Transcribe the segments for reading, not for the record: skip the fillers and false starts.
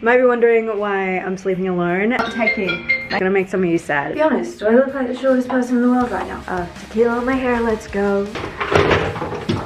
Might be wondering why I'm sleeping alone. Unpacking. I'm gonna make some of you sad. Be honest, do I look like the shortest person in the world right now? Tequila on my hair, let's go.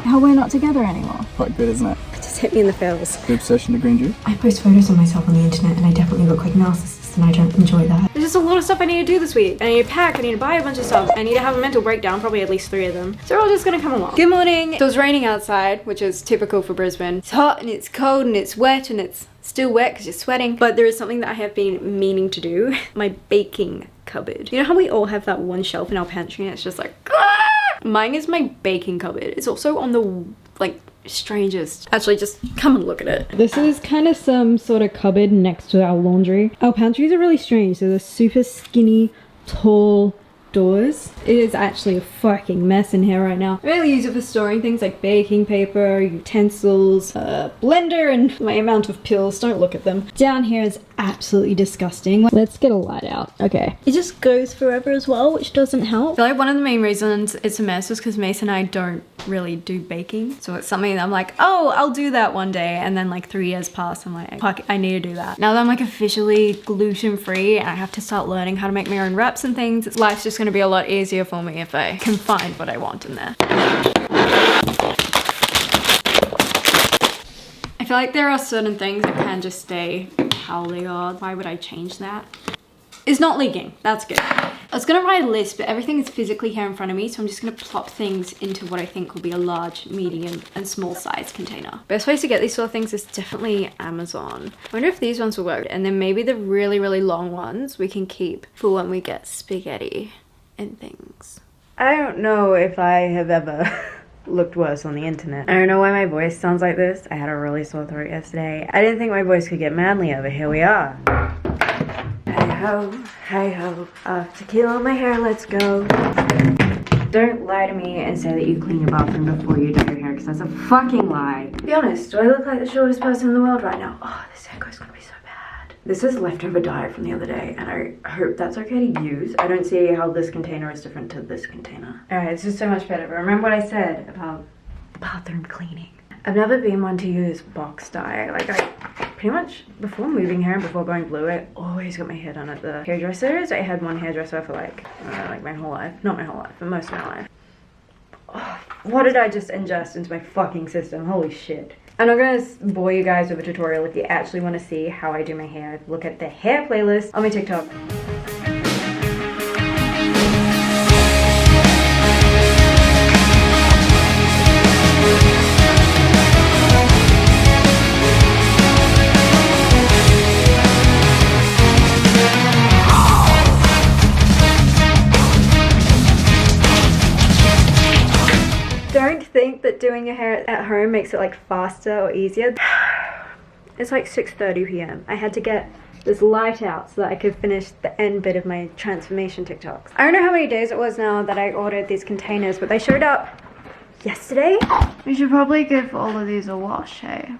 How we're not together anymore. Quite good, isn't it? It just hit me in the feels. The obsession to green juice. I post photos of myself on the internet and I definitely look like a narcissist and I don't enjoy that. There's just a lot of stuff I need to do this week. I need to pack, I need to buy a bunch of stuff. I need to have a mental breakdown, probably at least 3 of them. So they're all just gonna come along. Good morning. So it's raining outside, which is typical for Brisbane. It's hot and it's cold and it's wet and it's still wet because you're sweating. But there is something that I have been meaning to do. My baking cupboard. You know how we all have that one shelf in our pantry and it's just like, ah! Mine is my baking cupboard. It's also on the, like, strangest. Actually, just come and look at it. This is kind of some sort of cupboard next to our laundry. Our pantries are really strange. So they're super skinny, tall doors. It is actually a fucking mess in here right now. I really use it for storing things like baking paper, utensils, blender, and my amount of pills. Don't look at them. Down here is absolutely disgusting. Let's get a light out. Okay. It just goes forever as well, which doesn't help. I feel like one of the main reasons it's a mess is because Mason and I don't really do baking. So it's something that I'm like, oh, I'll do that one day. And then like 3 years pass, I'm like, fuck, I need to do that. Now that I'm like officially gluten-free and I have to start learning how to make my own wraps and things, life's just gonna be a lot easier for me if I can find what I want in there. I feel like there are certain things that can just stay how they are. Why would I change that? It's not leaking. That's good. I was gonna write a list, but everything is physically here in front of me, so I'm just gonna plop things into what I think will be a large, medium, and small size container. Best place to get these sort of things is definitely Amazon. I wonder if these ones will work. And then maybe the really, really long ones we can keep for when we get spaghetti and things. I don't know if I have ever looked worse on the internet. I don't know why my voice sounds like this. I had a really sore throat yesterday. I didn't think my voice could get manlier, but here we are. Hey ho, tequila on my hair, let's go. Don't lie to me and say that you clean your bathroom before you do your hair, because that's a fucking lie. Be honest, do I look like the shortest person in the world right now? Oh, this haircut's gonna be so bad. This is leftover dye from the other day, and I hope that's okay to use. I don't see how this container is different to this container. Alright, it's just so much better, but remember what I said about bathroom cleaning. I've never been one to use box dye. Like, I pretty much, before moving here and before going blue, I always got my hair done at the hairdressers. I had one hairdresser for like my whole life. Not my whole life, but most of my life. Oh, what did I just ingest into my fucking system? Holy shit. I'm not gonna bore you guys with a tutorial. If you actually want to see how I do my hair, look at the hair playlist on my TikTok. Don't think that doing your hair at home makes it like faster or easier. It's like 6:30 p.m. I had to get this light out so that I could finish the end bit of my transformation TikToks. I don't know how many days it was now that I ordered these containers, but they showed up yesterday. We should probably give all of these a wash, hey?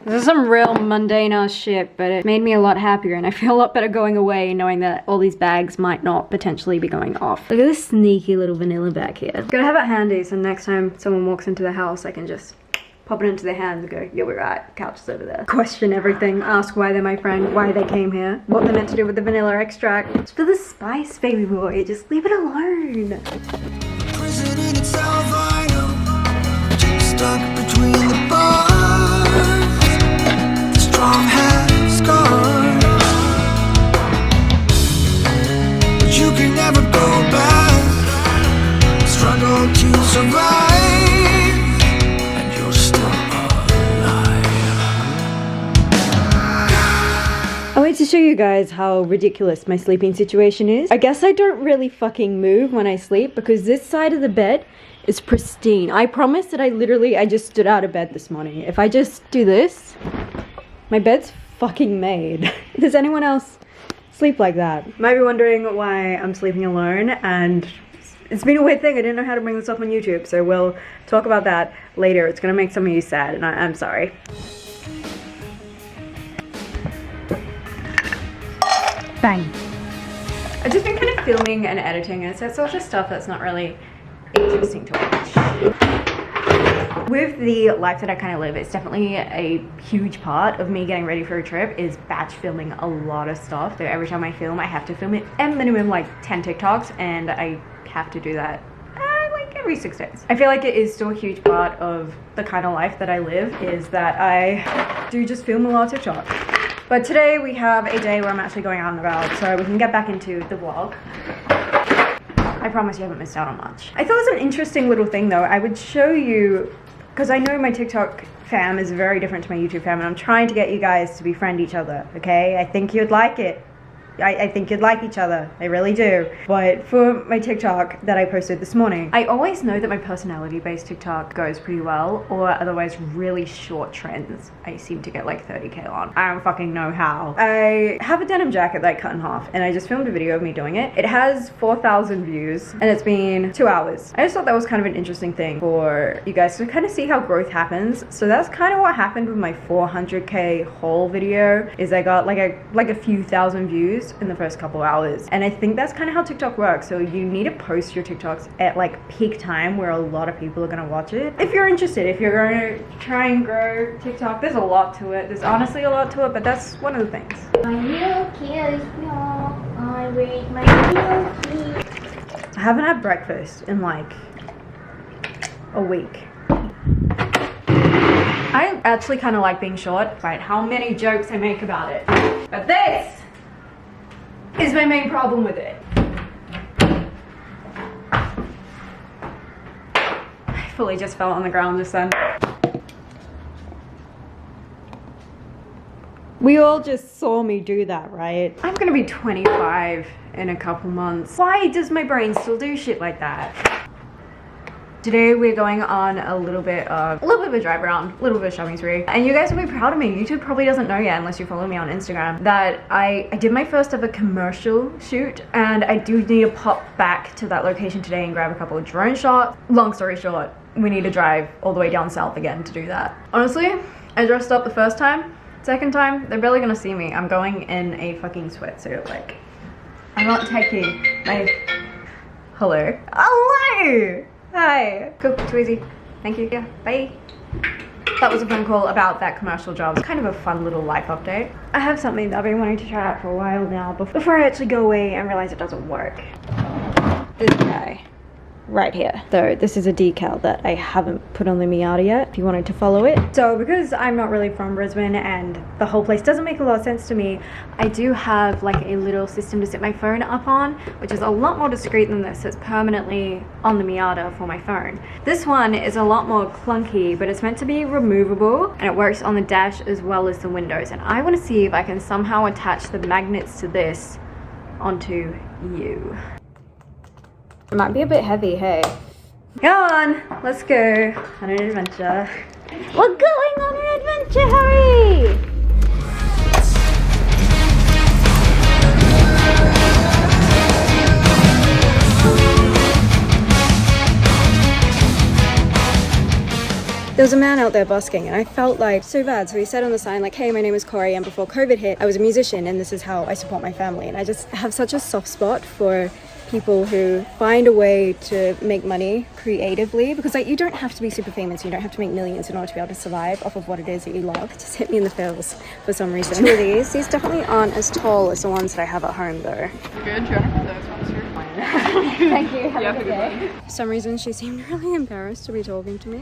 This is some real mundane ass shit, but it made me a lot happier and I feel a lot better going away knowing that all these bags might not potentially be going off. Look at this sneaky little vanilla bag here. Gotta have it handy so next time someone walks into the house I can just pop it into their hands and go, yeah, we're right, couch is over there. Question everything, ask why they're my friend, why they came here, what they're meant to do with the vanilla extract. It's for the spice, baby boy, just leave it alone. Prison in itself, I know, just stuck between the bars. Strong has gone, but you can never go back. Struggle to survive, and you're still alive. I wanted to show you guys how ridiculous my sleeping situation is. I guess I don't really fucking move when I sleep because this side of the bed is pristine. I promise that I just stood out of bed this morning. If I just do this, my bed's fucking made. Does anyone else sleep like that? Might be wondering why I'm sleeping alone, and it's been a weird thing. I didn't know how to bring this up on YouTube, so we'll talk about that later. It's gonna make some of you sad, and I'm sorry. Bang. I've just been kind of filming and editing, and so it's all just stuff that's not really interesting to watch. With the life that I kind of live, it's definitely a huge part of me getting ready for a trip is batch filming a lot of stuff. So every time I film, I have to film it at minimum like 10 TikToks, and I have to do that like every 6 days. I feel like it is still a huge part of the kind of life that I live, is that I do just film a lot of TikTok. But today we have a day where I'm actually going out and about, so we can get back into the vlog. I promise you haven't missed out on much. I thought it was an interesting little thing though. I would show you, because I know my TikTok fam is very different to my YouTube fam, and I'm trying to get you guys to befriend each other, okay? I think you'd like it. I think you'd like each other, I really do. But for my TikTok that I posted this morning, I always know that my personality-based TikTok goes pretty well, or otherwise really short trends I seem to get like 30k on. I don't fucking know how. I have a denim jacket that I cut in half, and I just filmed a video of me doing it. It has 4,000 views, and it's been 2 hours. I just thought that was kind of an interesting thing for you guys to kind of see how growth happens. So that's kind of what happened with my 400k haul video, is I got like a few thousand views in the first couple hours, and I think that's kind of how TikTok works. So you need to post your TikToks at like peak time where a lot of people are going to watch it. If you're interested, if you're going to try and grow TikTok, there's a lot to it. There's honestly a lot to it, but that's one of the things. My milky is small. I read my milky. I haven't had breakfast in like a week. I actually kind of like being short, despite how many jokes I make about it. But this is my main problem with it. I fully just fell on the ground just then. We all just saw me do that, right? I'm gonna be 25 in a couple months. Why does my brain still do shit like that? Today we're going on a little bit of a drive around, a little bit of shopping spree. And you guys will be proud of me. YouTube probably doesn't know yet, unless you follow me on Instagram, that I did my first ever commercial shoot, and I do need to pop back to that location today and grab a couple of drone shots. Long story short, we need to drive all the way down south again to do that. Honestly, I dressed up the first time. Second time, they're barely gonna see me. I'm going in a fucking sweatsuit. Like, I'm not taking my... Hello? Hello! Hi. Cool, too easy. Thank you. Yeah, bye. That was a phone call about that commercial job. It's kind of a fun little life update. I have something that I've been wanting to try out for a while now, before I actually go away and realize it doesn't work. This guy. Right here. So this is a decal that I haven't put on the Miata yet, if you wanted to follow it. So because I'm not really from Brisbane and the whole place doesn't make a lot of sense to me, I do have like a little system to set my phone up on, which is a lot more discreet than this. It's permanently on the Miata for my phone. This one is a lot more clunky, but it's meant to be removable, and it works on the dash as well as the windows. And I want to see if I can somehow attach the magnets to this onto you. It might be a bit heavy, hey. Come on, let's go on an adventure. We're going on an adventure, hurry! There was a man out there busking, and I felt like so bad. So he said on the sign like, hey, my name is Corey, and before COVID hit, I was a musician, and this is how I support my family. And I just have such a soft spot for people who find a way to make money creatively, because like, you don't have to be super famous, you don't have to make millions in order to be able to survive off of what it is that you love. It just hit me in the feels for some reason. Two of these definitely aren't as tall as the ones that I have at home though. Good, do you want to put those ones here? Thank you, have a good day. For some reason she seemed really embarrassed to be talking to me.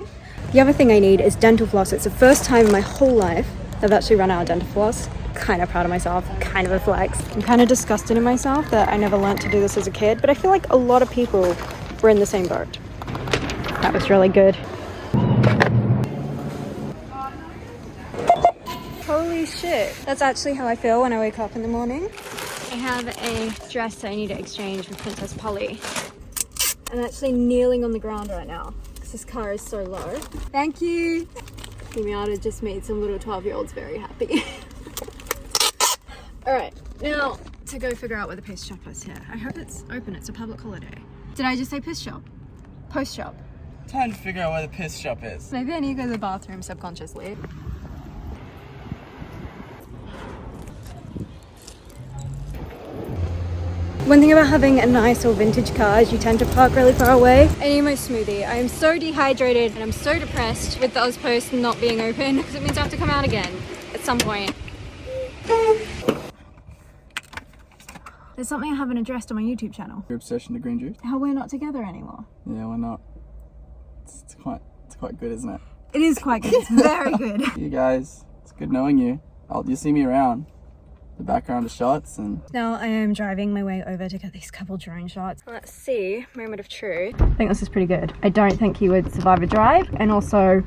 The other thing I need is dental floss. It's the first time in my whole life I've actually run out of dental floss. Kind of proud of myself, kind of a flex. I'm kind of disgusted in myself that I never learned to do this as a kid, but I feel like a lot of people were in the same boat. That was really good. Holy shit. That's actually how I feel when I wake up in the morning. I have a dress that I need to exchange with Princess Polly. I'm actually kneeling on the ground right now because this car is so low. Thank you. The Miata just made some little 12-year-olds very happy. Alright, now to go figure out where the piss shop is here. I hope it's open, it's a public holiday. Did I just say piss shop? Post shop. Time to figure out where the piss shop is. Maybe I need to go to the bathroom subconsciously. One thing about having a nice or vintage car is you tend to park really far away. I need my smoothie. I am so dehydrated and I'm so depressed with the Ozpost not being open because it means I have to come out again at some point. There's something I haven't addressed on my YouTube channel. Your obsession to green juice? How we're not together anymore. Yeah, why not? It's quite good, isn't it? It is quite good. It's very good. You guys, it's good knowing you. You see me around the background of shots and... Now I am driving my way over to get these couple drone shots. Let's see, moment of truth. I think this is pretty good. I don't think he would survive a drive, and also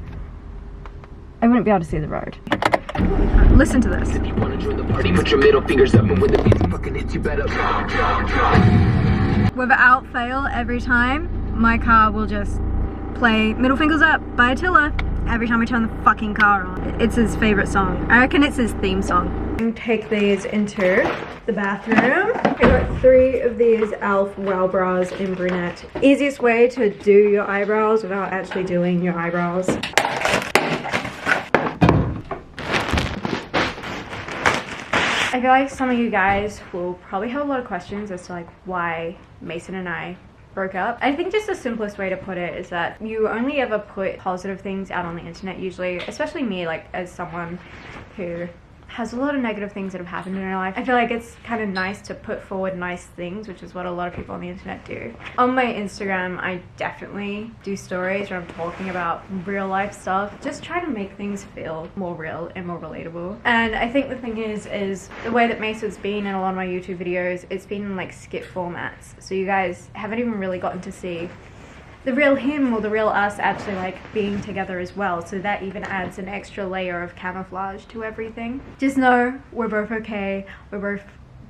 I wouldn't be able to see the road. Listen to this. If you wanna join the party, put your middle fingers up, and when the beat fucking hits, you better Without fail, every time my car will just play Middle Fingers Up by Attila every time we turn the fucking car on. It's his favorite song. I reckon it's his theme song. Take these into the bathroom. I got 3 of these e.l.f. Wow Brows in brunette. Easiest way to do your eyebrows without actually doing your eyebrows. I feel like some of you guys will probably have a lot of questions as to like why Mason and I broke up. I think just the simplest way to put it is that you only ever put positive things out on the internet usually, especially me, like as someone who has a lot of negative things that have happened in her life. I feel like it's kind of nice to put forward nice things, which is what a lot of people on the internet do. On my Instagram, I definitely do stories where I'm talking about real life stuff, just trying to make things feel more real and more relatable. And I think the thing is the way that Mason's been in a lot of my YouTube videos, it's been in like skit formats. So you guys haven't even really gotten to see the real him or the real us actually like being together as well, so that even adds an extra layer of camouflage to everything. Just know we're both okay, we're both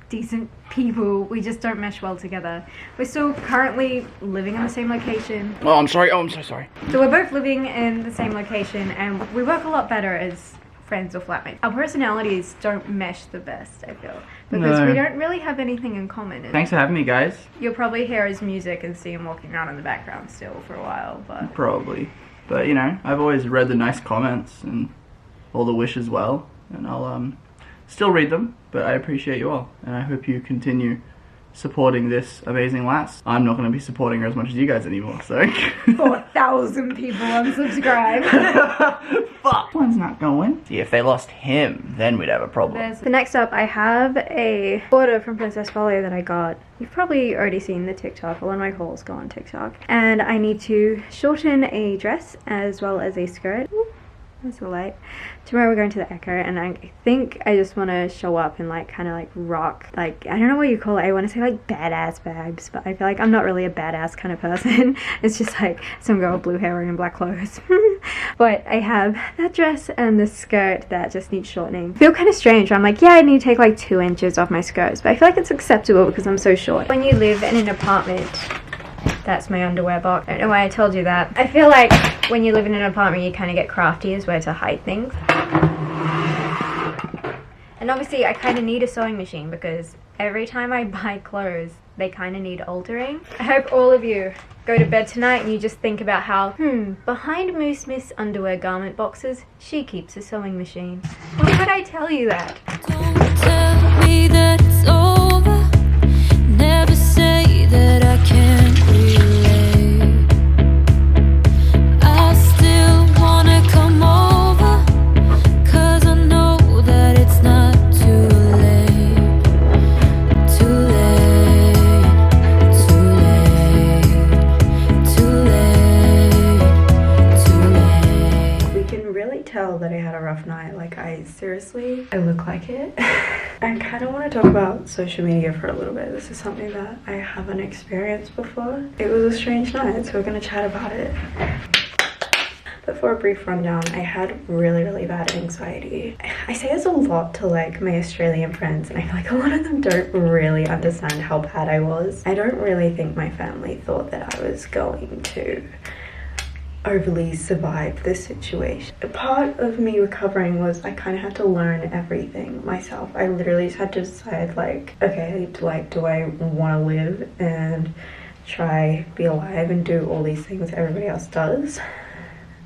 decent people, we just don't mesh well together. We're still currently living in the same location. Oh, I'm sorry. Oh, I'm so sorry. So we're both living in the same location and we work a lot better as friends or flatmates. Our personalities don't mesh the best, I feel, because we don't really have anything in common. Thanks for having me, guys. You'll probably hear his music and see him walking around in the background still for a while, but... Probably. But, you know, I've always read the nice comments and all the wishes well, and I'll still read them, but I appreciate you all, and I hope you continue supporting this amazing lass. I'm not going to be supporting her as much as you guys anymore, so... 4,000 people unsubscribe. Fuck! One's not going. See, if they lost him, then we'd have a problem. The next up, I have a order from Princess Folio that I got. You've probably already seen the TikTok, a lot of my hauls go on TikTok. And I need to shorten a dress as well as a skirt. That's the light. Tomorrow we're going to the Ekka, and I think I just want to show up and like kind of like rock, like, I don't know what you call it, I want to say like badass vibes, but I feel like I'm not really a badass kind of person. It's just like some girl with blue hair wearing black clothes. But I have that dress and the skirt that just needs shortening. I feel kind of strange. I'm like, yeah, I need to take like 2 inches off my skirts, but I feel like it's acceptable because I'm so short. When you live in an apartment, that's my underwear box. I don't know why I told you that. I feel like when you live in an apartment, you kind of get crafty as where to hide things. And obviously, I kind of need a sewing machine because every time I buy clothes, they kind of need altering. I hope all of you go to bed tonight and you just think about how, behind Moose Smith's underwear garment boxes, she keeps a sewing machine. Why would I tell you that? Don't tell me that it's over. Never say that I can't relate. I still wanna come over, 'cause I know that it's not too late. Too late, too late, too late, too late. We can really tell that I had a rough night. Like, I look like it. I kind of want to talk about social media for a little bit. This is something that I haven't experienced before. It was a strange night, so we're going to chat about it. But for a brief rundown, I had really bad anxiety. I say this a lot to like my Australian friends, and I feel like a lot of them don't really understand how bad I was. I don't really think my family thought that I was going to overly survive this situation. A part of me recovering was I kind of had to learn everything myself. I literally just had to decide, like, okay, do I want to live and try be alive and do all these things everybody else does,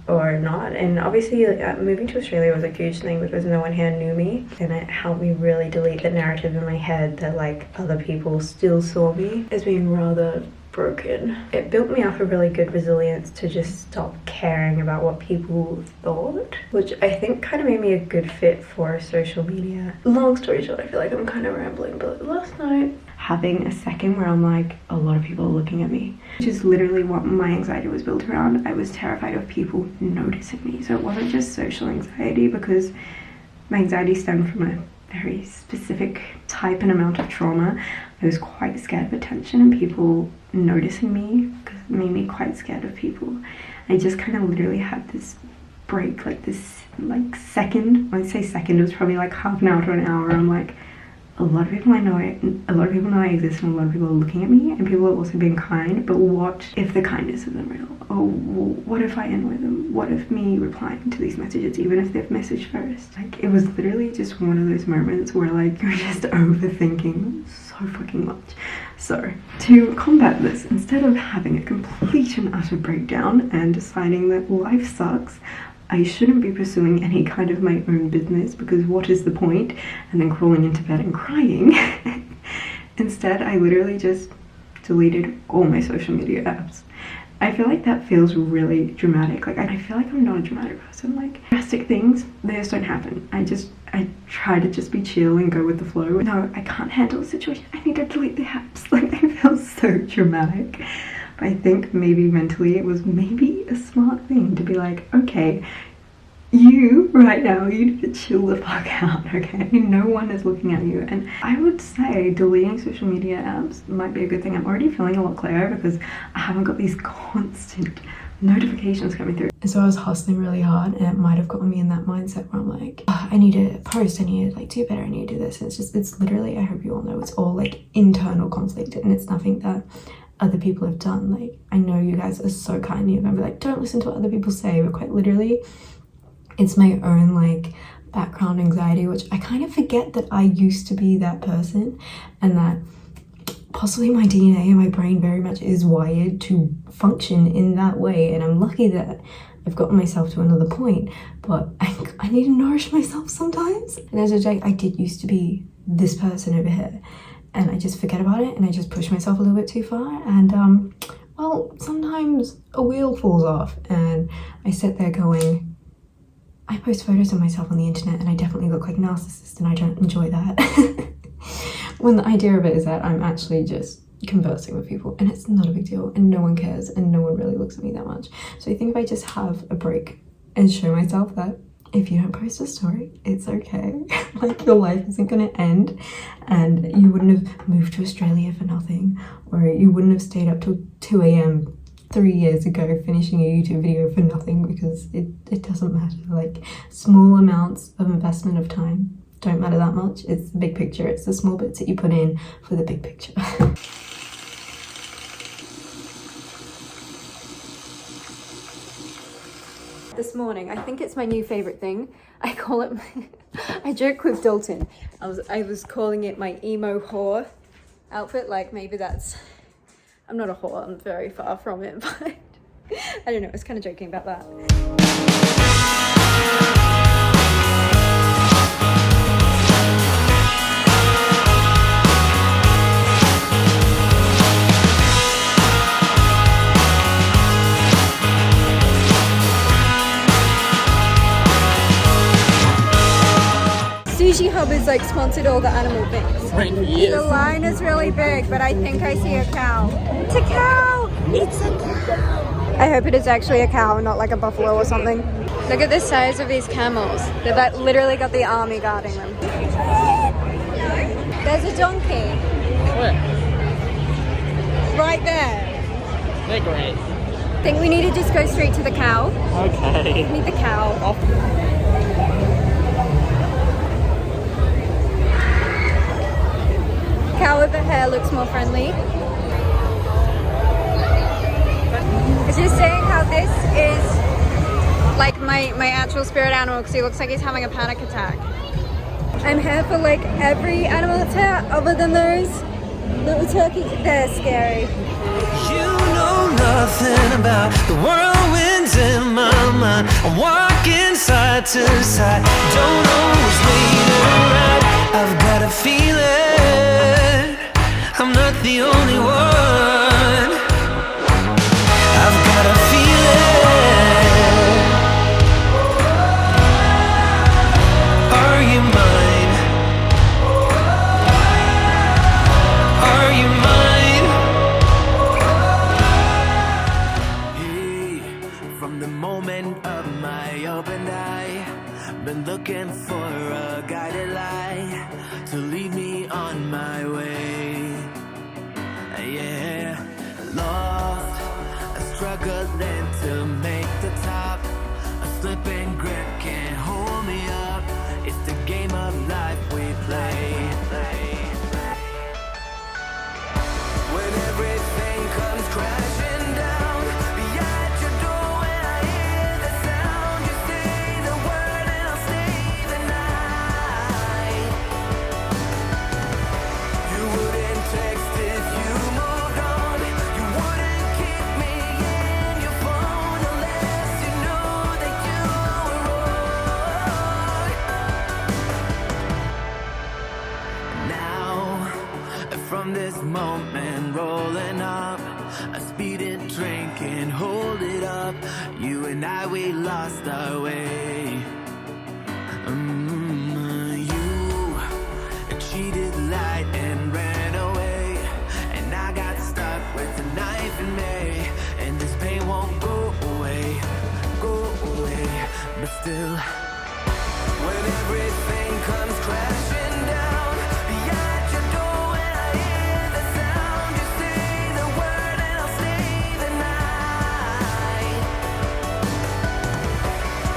or not. And obviously moving to Australia was a huge thing because no one here knew me, and it helped me really delete the narrative in my head that like other people still saw me as being rather broken. It built me up a really good resilience to just stop caring about what people thought, which I think kind of made me a good fit for social media. Long story short, I feel like I'm kind of rambling, but last night having a second where I'm like, a lot of people are looking at me, which is literally what my anxiety was built around. I was terrified of people noticing me. So it wasn't just social anxiety, because my anxiety stemmed from a very specific type and amount of trauma. I was quite scared of attention and people noticing me, because it made me quite scared of people. I just kind of literally had this break, like this like second, I'd say second, it was probably like half an hour to an hour. I'm like, a lot of people I know, a lot of people know I exist, and a lot of people are looking at me, and people are also being kind, but what if the kindness isn't real? Or what if I annoy them? What if me replying to these messages, even if they've messaged first? Like, it was literally just one of those moments where like you're just overthinking so fucking much. So to combat this, instead of having a complete and utter breakdown and deciding that life sucks, I shouldn't be pursuing any kind of my own business, because what is the point? And then crawling into bed and crying. Instead, I literally just deleted all my social media apps. I feel like that feels really dramatic. Like, I feel like I'm not a dramatic person. Like, drastic things, they just don't happen. I try to just be chill and go with the flow. No, I can't handle the situation. I need to delete the apps. Like, I feel so dramatic. I think maybe mentally it was maybe a smart thing to be like, okay, you right now, you need to chill the fuck out, okay? No one is looking at you. And I would say deleting social media apps might be a good thing. I'm already feeling a lot clearer because I haven't got these constant notifications coming through. And so I was hustling really hard, and it might have gotten me in that mindset where I'm like, oh, I need to post, I need to like do better, I need to do this. And it's literally, I hope you all know, it's all like internal conflict, and it's nothing that other people have done. Like, I know you guys are so kind, you're gonna be like, don't listen to what other people say, but quite literally it's my own like background anxiety, which I kind of forget that I used to be that person, and that possibly my DNA and my brain very much is wired to function in that way. And I'm lucky that I've gotten myself to another point, but I need to nourish myself sometimes. And as a Jake, I did used to be this person over here, and I just forget about it, and I just push myself a little bit too far, and well, sometimes a wheel falls off, and I sit there going, I post photos of myself on the internet, and I definitely look like a narcissist, and I don't enjoy that. When the idea of it is that I'm actually just conversing with people, and it's not a big deal, and no one cares, and no one really looks at me that much. So I think if I just have a break and show myself that if you don't post a story, it's okay. Like, your life isn't gonna end, and you wouldn't have moved to Australia for nothing, or you wouldn't have stayed up till 2 a.m. 3 years ago finishing a YouTube video for nothing, because it doesn't matter. Like, small amounts of investment of time don't matter that much. It's the big picture. It's the small bits that you put in for the big picture. This morning, I think it's my new favorite thing. I call it I joke with Dalton. I was calling it my emo whore outfit. Like, maybe that's, I'm not a whore, I'm very far from it, but I don't know, I was kind of joking about that. Sushi Hub is like sponsored all the animal things. Right, yes. The line is really big, but I think I see a cow. It's a cow! It's a cow! I hope it is actually a cow, not like a buffalo or something. Look at the size of these camels. They've like literally got the army guarding them. There's a donkey. Where? Right there. They're great. I think we need to just go straight to the cow. Okay. Meet the cow. Cow with the hair looks more friendly. It's just saying how this is like my actual spirit animal, because he looks like he's having a panic attack. I'm here for like every animal that's here other than those little turkeys. They're scary. You know nothing about the whirlwinds in my mind. I'm walking side to side, don't know who's waiting right. I've got a feeling I'm not the only one. I've got a feeling. Are you mine? Are you mine? Hey, from the moment of my open eye, been looking for a guided light to lead me on my way. Yeah, lost, struggling to make the top. A slipping grip can't hold me up. It's the game of life we play. When everything comes crashing down, behind your door when I hear the sound, you say the word and I'll stay the night. You wouldn't text if you moved on. You wouldn't keep me in your phone unless you knew that you were wrong. Now, from this moment rolling up, a speeding train can't hold it up. You and I, we lost our way. You cheated, lied, and ran away, and I got stuck with a knife in me. And this pain won't go away, but still, when everything comes crashing down, behind your door when I hear the sound, you say the word and I'll stay the night.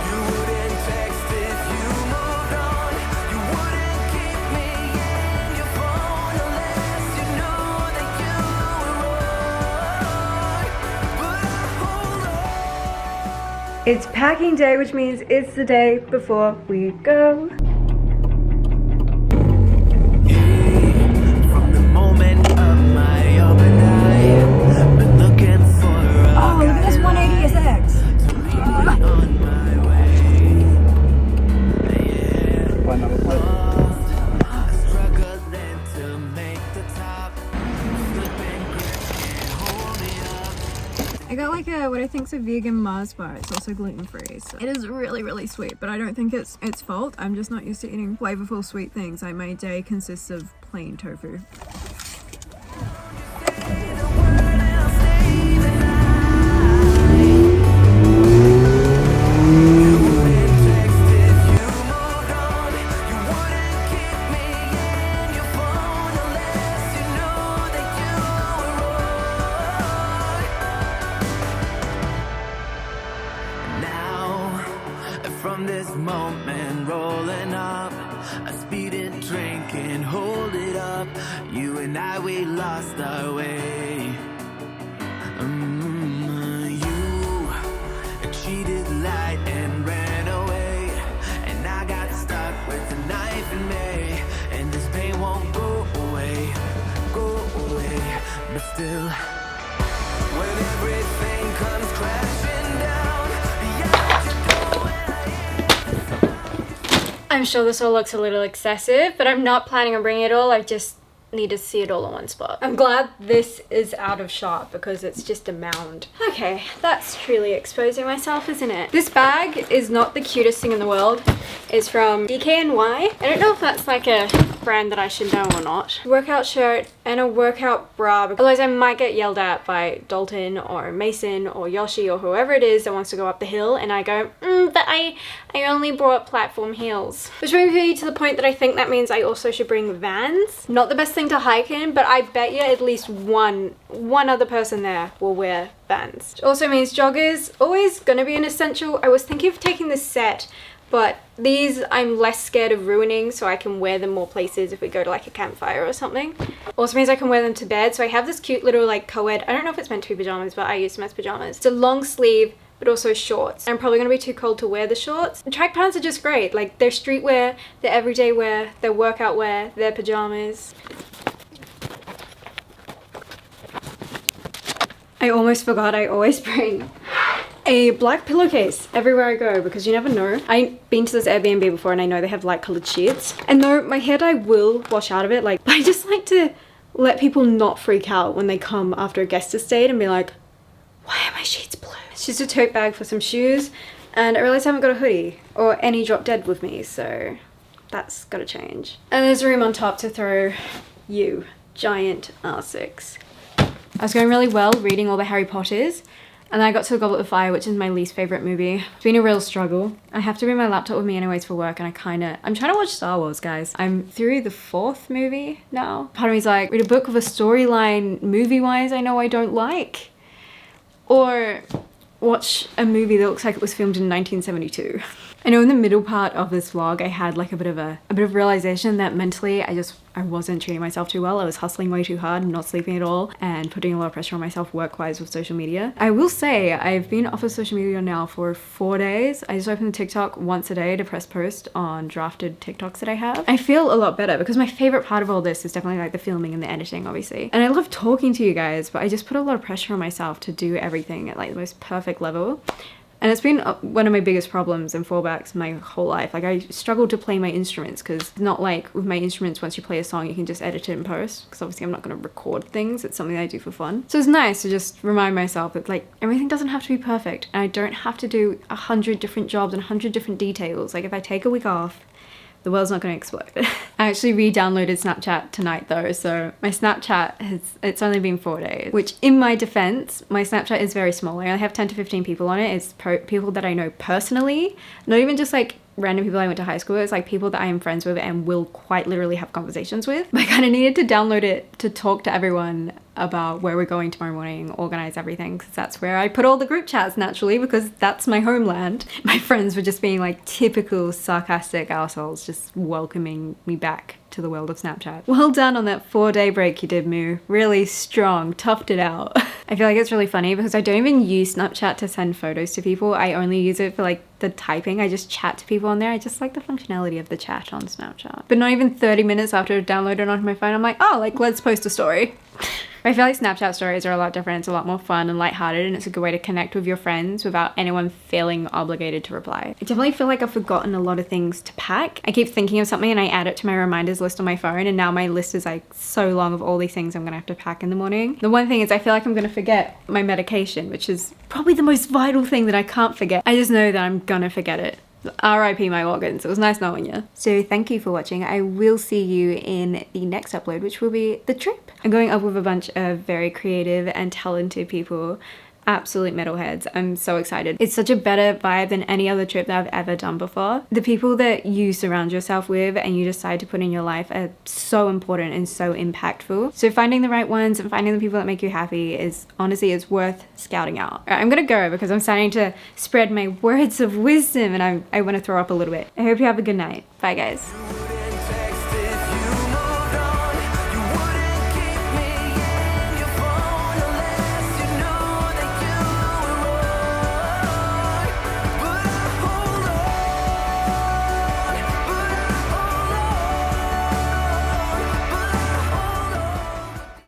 You wouldn't text if you moved on. You wouldn't keep me in your phone unless you knew that you were wrong. But I hold on. It's packing day, which means it's the day before we go. From the moment of my open eye, been looking for a Oh, look at this 180 SX. on my way. Find another place. Struggling to make the top. Slipping grip can't hold me up. I got like a what I think's a vegan Mars bar. It's also gluten free. So it is really sweet, but I don't think it's its fault. I'm just not used to eating flavorful sweet things. Like my day consists of plain tofu. Now, from this moment rolling up, a speeding train can't hold it up. You and I, we lost our way. You cheated, lied, and ran away, and I got stuck with a knife in me. And this pain won't go away, but still, when everything comes crashing down, behind your door. I'm sure this all looks a little excessive, but I'm not planning on bringing it all. I just need to see it all in one spot. I'm glad this is out of shot because it's just a mound. Okay, that's truly exposing myself, isn't it? This bag is not the cutest thing in the world. It's from DKNY. I don't know if that's like a brand that I should know or not. Workout shirt and a workout bra. Otherwise I might get yelled at by Dalton or Mason or Yoshi or whoever it is that wants to go up the hill, and I go, but I only brought platform heels. Which brings me to the point that I think that means I also should bring Vans. Not the best thing to hike in, but I bet you at least one other person there will wear Vans. Which also means joggers, always gonna be an essential. I was thinking of taking this set, but these I'm less scared of ruining, so I can wear them more places if we go to like a campfire or something. Also means I can wear them to bed. So I have this cute little like co-ed, I don't know if it's meant to be pajamas, but I use them as pajamas. It's a long sleeve, but also shorts. I'm probably gonna be too cold to wear the shorts. And track pants are just great. Like they're streetwear, they're everyday wear, they're workout wear, they're pajamas. I almost forgot, I always bring a black pillowcase everywhere I go because you never know. I've been to this Airbnb before and I know they have light colored sheets. And though my hair dye will wash out of it, like, but I just like to let people not freak out when they come after a guest has stayed and be like, why are my sheets blue? It's just a tote bag for some shoes, and I realized I haven't got a hoodie or any drop dead with me, so that's gotta change. And there's room on top to throw you, giant R6. I was going really well reading all the Harry Potters, and then I got to The Goblet of Fire, which is my least favorite movie. It's been a real struggle. I have to bring my laptop with me anyways for work, and I'm trying to watch Star Wars, guys. I'm through the 4th movie now. Part of me's like, read a book with a storyline movie-wise I know I don't like. Or watch a movie that looks like it was filmed in 1972. I know in the middle part of this vlog I had like a bit of realization that mentally I wasn't treating myself too well. I was hustling way too hard, not sleeping at all, and putting a lot of pressure on myself work-wise with social media. I will say I've been off of social media now for 4 days. I just open the TikTok once a day to press post on drafted TikToks that I have. I feel a lot better because my favorite part of all this is definitely like the filming and the editing, obviously. And I love talking to you guys, but I just put a lot of pressure on myself to do everything at like the most perfect level. And it's been one of my biggest problems and fallbacks my whole life. Like, I struggled to play my instruments because not like with my instruments, once you play a song, you can just edit it in post. Because obviously I'm not going to record things. It's something I do for fun. So it's nice to just remind myself that like everything doesn't have to be perfect. And I don't have to do 100 different jobs and 100 different details. Like if I take a week off, the world's not going to explode. I actually re-downloaded Snapchat tonight though, so my Snapchat it's only been 4 days, which in my defense, my Snapchat is very small. I only have 10 to 15 people on it. It's people that I know personally, not even just like random people I went to high school with. It's like people that I am friends with and will quite literally have conversations with. But I kind of needed to download it to talk to everyone about where we're going tomorrow morning, organize everything, because that's where I put all the group chats naturally, because that's my homeland. My friends were just being like typical sarcastic assholes, just welcoming me back to the world of Snapchat. Well done on that 4-day break you did, Moo. Really strong, toughed it out. I feel like it's really funny because I don't even use Snapchat to send photos to people. I only use it for like the typing. I just chat to people on there. I just like the functionality of the chat on Snapchat. But not even 30 minutes after I downloaded it onto my phone, I'm like, oh, like let's post a story. I feel like Snapchat stories are a lot different. It's a lot more fun and lighthearted, and it's a good way to connect with your friends without anyone feeling obligated to reply. I definitely feel like I've forgotten a lot of things to pack. I keep thinking of something and I add it to my reminders list on my phone, and now my list is like so long of all these things I'm gonna have to pack in the morning. The one thing is I feel like I'm gonna forget my medication, which is probably the most vital thing that I can't forget. I just know that I'm gonna forget it. RIP my organs. It was nice knowing you. So thank you for watching. I will see you in the next upload, which will be the trip. I'm going up with a bunch of very creative and talented people. Absolute metalheads. I'm so excited. It's such a better vibe than any other trip that I've ever done before. The people that you surround yourself with and you decide to put in your life are so important and so impactful. So finding the right ones and finding the people that make you happy is honestly, it's worth scouting out. All right, I'm gonna go because I'm starting to spread my words of wisdom and I want to throw up a little bit. I hope you have a good night. Bye guys.